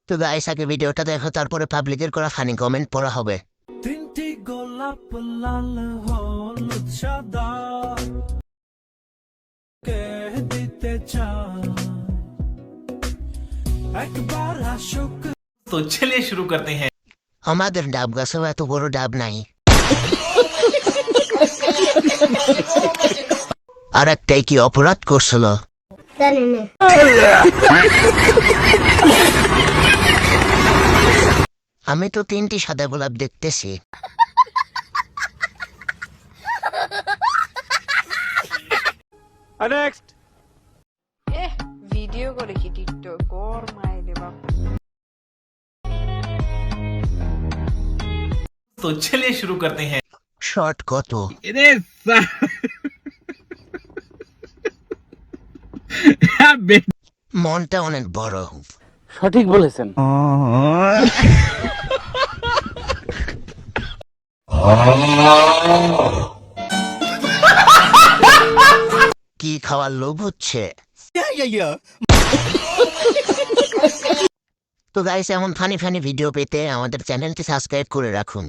তো গাইস আগে ভিডিওটা দেখো, তারপরে পাবলিকের করা ফানি কমেন্ট পড়া হবে। তিনটি গোলাপ লাল হলুদ সাদা কে দিতে চাই একবার আসুক। तो चलिए शुरू करते हैं। আমাদের ডাব গাছেও এত বড় ডাব নাই। আর একটাই কি অপরাধ করছিল? জানি না। আমি তো 3টি সাদা গোলাপ দেখতেছি। ভিডিও করে কি টিকটক কর মাইলে বাপ। तो चलिए शुरू करते हैं। শর্ট কত? মনটা অনেক বড়। সঠিক বলেছেন। কি খাওয়ার লোভ হচ্ছে? তো গাইস এমন ফানি ফানি ভিডিও পেতে আমাদের চ্যানেলটি সাবস্ক্রাইব করে রাখুন।